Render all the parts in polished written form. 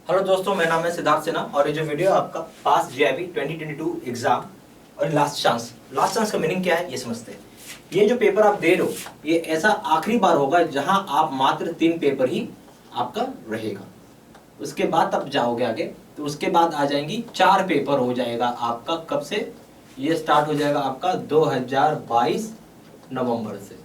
Hello दोस्तों, मेरा नाम है सिद्धार्थ सिन्हा और ये जो वीडियो है आपका पास जीआईबी 2022 एग्जाम और लास्ट चांस का मीनिंग क्या है ये समझते हैं। ये जो पेपर आप दे रहे हो ये ऐसा आखिरी बार होगा जहां आप मात्र 3 पेपर ही आपका रहेगा। उसके बाद आप जाओगे आगे, तो उसके बाद आ जाएंगी 4 पेपर हो जाएगा आपका। कब से ये स्टार्ट हो जाएगा आपका? 2022 नवंबर से।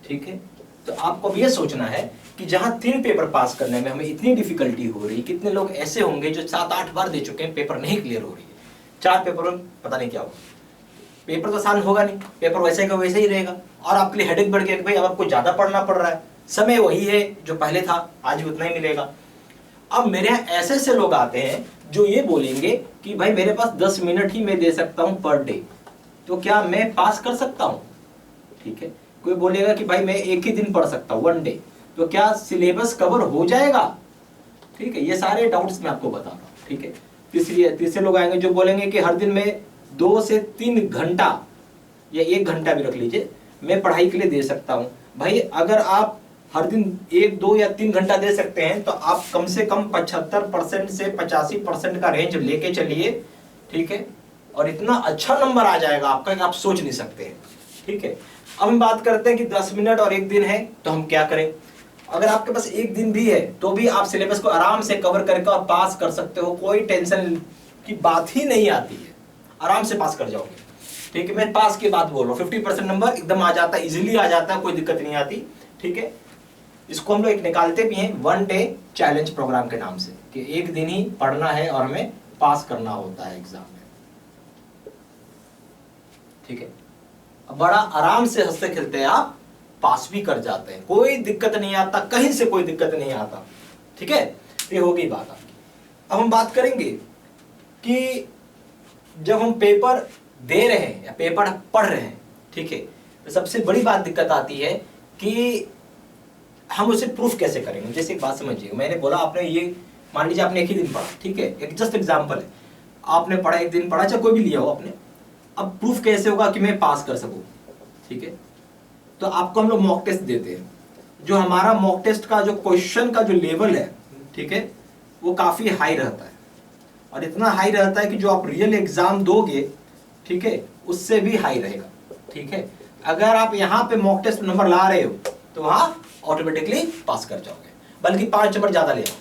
ठीक है, तो आपको अब ये सोचना है कि जहां 3 पेपर पास करने में हमें इतनी डिफिकल्टी हो रही है, कितने लोग ऐसे होंगे जो 7-8 बार दे चुके हैं, पेपर नहीं क्लियर हो रही है। 4 पेपर में पता नहीं क्या होगा। पेपर तो आसान होगा नहीं, पेपर वैसे का वैसे ही रहेगा और आपके लिए हेडेक बढ़ गया कि भाई अब आपको ज्यादा पढ़ना पड़ रहा है। समय वही है जो पहले था, आज भी उतना ही मिलेगा। अब मेरे यहाँ ऐसे ऐसे लोग आते हैं जो ये बोलेंगे कि भाई मेरे पास 10 मिनट ही मैं दे सकता हूं पर डे, तो क्या मैं पास कर सकता हूं? ठीक है, कोई बोलेगा कि भाई मैं एक ही दिन पढ़ सकता हूं, 1 डे, तो क्या सिलेबस कवर हो जाएगा? ठीक है, ये सारे डाउट्स मैं आपको बता रहा हूं। ठीक है, तीसरे लोग आएंगे जो बोलेंगे कि हर दिन में 2 से 3 घंटा या 1 घंटा भी रख लीजिए मैं पढ़ाई के लिए दे सकता हूं। भाई अगर आप हर दिन 1, 2 या 3 घंटा दे सकते हैं तो आप कम से कम 75% से 85% का रेंज लेके चलिए। ठीक है, और इतना अच्छा नंबर आ जाएगा आपका कि आप सोच नहीं सकते हैं। ठीक है, अब हम बात करते हैं कि 10 मिनट और 1 दिन है तो हम क्या करें। अगर आपके पास 1 दिन भी है तो भी आप सिलेबस को आराम से कवर करके और पास कर सकते हो, कोई टेंशन की बात ही नहीं आती है, आराम से पास कर जाओगे। ठीक है, मैं पास की बात बोल रहा हूँ, 50% नंबर एकदम आ जाता है, इजीली आ जाता है, कोई दिक्कत नहीं आती। ठीक है, इसको हम लोग एक निकालते भी हैं 1 डे चैलेंज प्रोग्राम के नाम से, कि 1 दिन ही पढ़ना है और हमें पास करना होता है एग्जाम में। ठीक है, बड़ा आराम से हंसते खेलते आप पास भी कर जाते हैं, कोई दिक्कत नहीं आता, कहीं से कोई दिक्कत नहीं आता। ठीक है, ये होगी बात आपकी। अब हम बात करेंगे कि जब हम पेपर दे रहे हैं या पेपर पढ़ रहे हैं, ठीक है, तो सबसे बड़ी बात दिक्कत आती है कि हम उसे प्रूफ कैसे करेंगे। जैसे एक बात समझिए, मैंने बोला आपने ये मान लीजिए आपने एक ही दिन पढ़ा, ठीक है, एक जस्ट एग्जांपल है, आपने पढ़ा, एक दिन पढ़ा, चाहे कोई भी लिया हो आपने। अब प्रूफ कैसे होगा कि मैं पास कर सकूं? ठीक है, तो आपको हम लोग मॉक टेस्ट देते हैं। जो हमारा मॉक टेस्ट का जो क्वेश्चन का जो लेवल है, ठीक है, वो काफी हाई रहता है और इतना हाई रहता है कि जो आप रियल एग्जाम दोगे, ठीक है, उससे भी हाई रहेगा। ठीक है, अगर आप यहाँ पे मॉक टेस्ट नंबर ला रहे हो तो वहां ऑटोमेटिकली पास कर जाओगे, बल्कि 5 नंबर ज्यादा ले आओगे।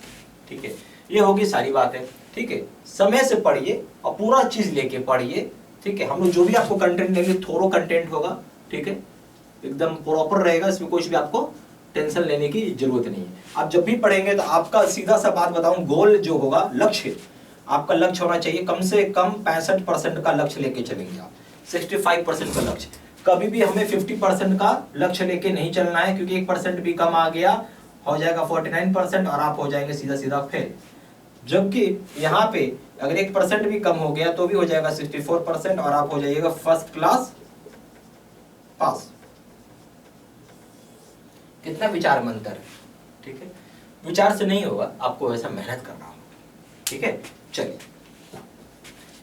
ठीक है, ये होगी सारी बात है। ठीक है, समय से पढ़िए और पूरा चीज लेके पढ़िए। ठीक है, हम लोग जो भी आपको कंटेंट देंगे थोरो कंटेंट होगा। ठीक है, एकदम प्रॉपर रहेगा, इसमें कुछ भी आपको टेंशन लेने की जरूरत नहीं है। आप जब भी पढ़ेंगे तो आपका सीधा सा बात बताऊं, गोल जो होगा, लक्ष्य, आपका लक्ष्य होना चाहिए कम से कम 65% का लक्ष्य लेके चलेंगे आप, 65% का लक्ष्य। कभी भी हमें 50% का लक्ष्य लेके नहीं चलना है, क्योंकि 1% भी कम आ गया हो जाएगा 49% और आप हो जाएंगे सीधा सीधा फेल। जबकि यहाँ पे अगर 1% भी कम हो गया तो भी हो जाएगा 64% और आप हो जाइएगा फर्स्ट क्लास पास। कितना विचार मंतर है। ठीक है, विचार से नहीं होगा, आपको वैसा मेहनत करना होगा। ठीक है, चलिए,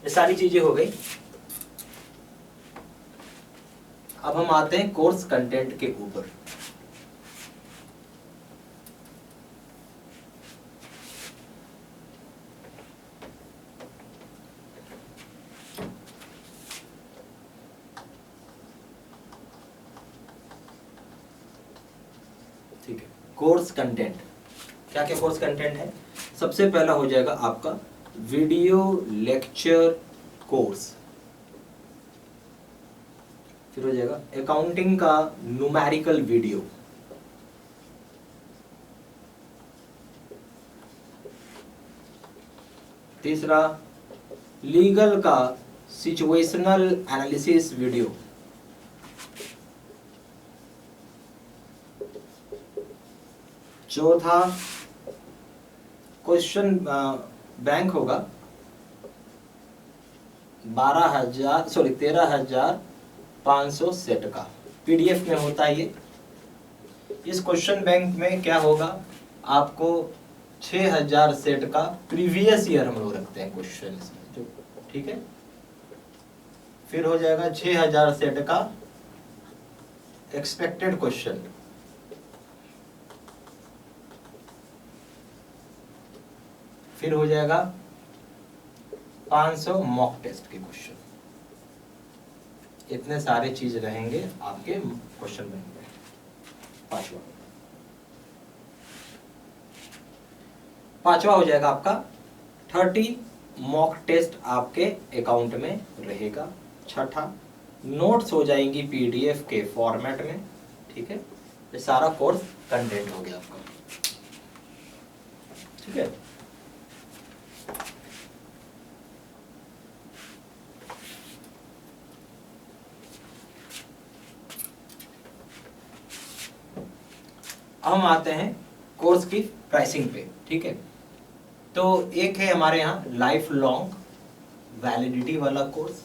ये सारी चीजें हो गई। अब हम आते हैं कोर्स कंटेंट के ऊपर। ठीक है, कोर्स कंटेंट, क्या क्या कोर्स कंटेंट है? सबसे पहला हो जाएगा आपका वीडियो लेक्चर कोर्स, फिर हो जाएगा अकाउंटिंग का न्यूमेरिकल वीडियो, तीसरा लीगल का सिचुएशनल एनालिसिस वीडियो, चौथा क्वेश्चन बैंक होगा 13,500 सेट का, पीडीएफ में होता है ये। इस क्वेश्चन बैंक में क्या होगा, आपको 6,000 सेट का प्रीवियस ईयर हम लोग रखते हैं क्वेश्चन इसमें जो, ठीक है। फिर हो जाएगा 6,000 सेट का एक्सपेक्टेड क्वेश्चन, फिर हो जाएगा 500 मॉक टेस्ट के क्वेश्चन। इतने सारे चीज रहेंगे आपके क्वेश्चन बनेंगे। पांचवा हो जाएगा आपका 30 मॉक टेस्ट आपके अकाउंट में रहेगा। छठा, नोट्स हो जाएंगी पीडीएफ के फॉर्मेट में। ठीक है, ये सारा कोर्स कंटेंट हो गया आपका। ठीक है, हम आते हैं कोर्स की प्राइसिंग पे। ठीक है, तो एक है हमारे यहाँ लाइफ लॉन्ग वैलिडिटी वाला कोर्स,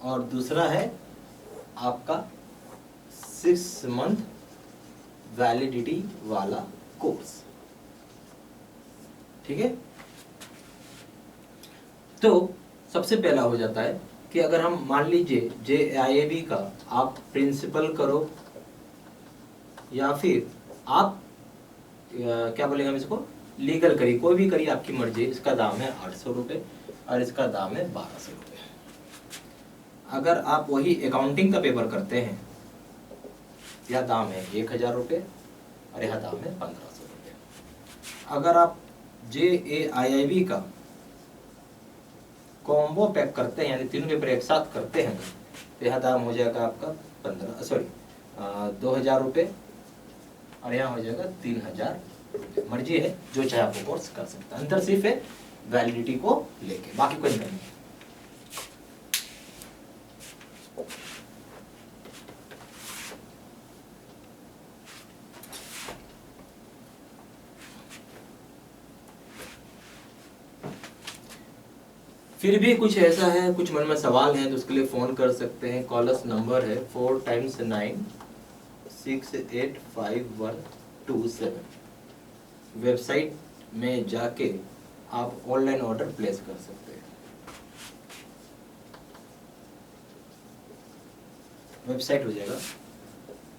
और दूसरा है आपका 6 मंथ वैलिडिटी वाला कोर्स। ठीक है, तो सबसे पहला हो जाता है कि अगर हम मान लीजिए JIAB का आप प्रिंसिपल करो या फिर आप क्या बोलेंगे हम इसको लीगल करिए, कोई भी करिए, आपकी मर्जी। इसका दाम है 800 रुपये और इसका दाम है 1200 रुपये। अगर आप वही अकाउंटिंग का पेपर करते हैं, यह दाम है 1000 रुपये और यह दाम है 1500 रुपये। अगर आप JAIIB का कॉम्बो पैक करते हैं, यानी तीनों पेपर एक साथ करते हैं, तो यह दाम हो जाएगा आपका 2000 रुपये और यहाँ हो जाएगा 3000 रुपये। मर्जी है, जो चाहे आपको कोर्स कर सकता है। अंतर सिर्फ है वैलिडिटी को लेके, बाकी कोई अंतर नहीं। फिर भी कुछ ऐसा है, कुछ मन में सवाल है, तो उसके लिए फोन कर सकते हैं। कॉलर्स नंबर है 4 × 9 685127। वेबसाइट में जाके आप ऑनलाइन ऑर्डर प्लेस कर सकते हैं। वेबसाइट हो जाएगा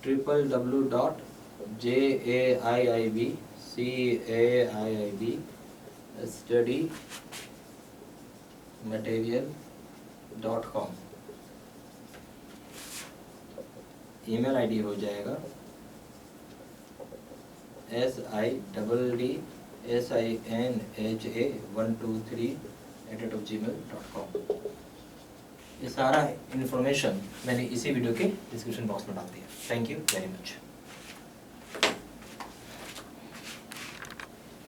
www.JAIIBCAIIBstudymaterial.com। ईमेल आईडी हो जाएगा SIDDSINHA123@gmail.com। ये सारा इंफॉर्मेशन मैंने इसी वीडियो के डिस्क्रिप्शन बॉक्स में डाल दिया। Thank you very much.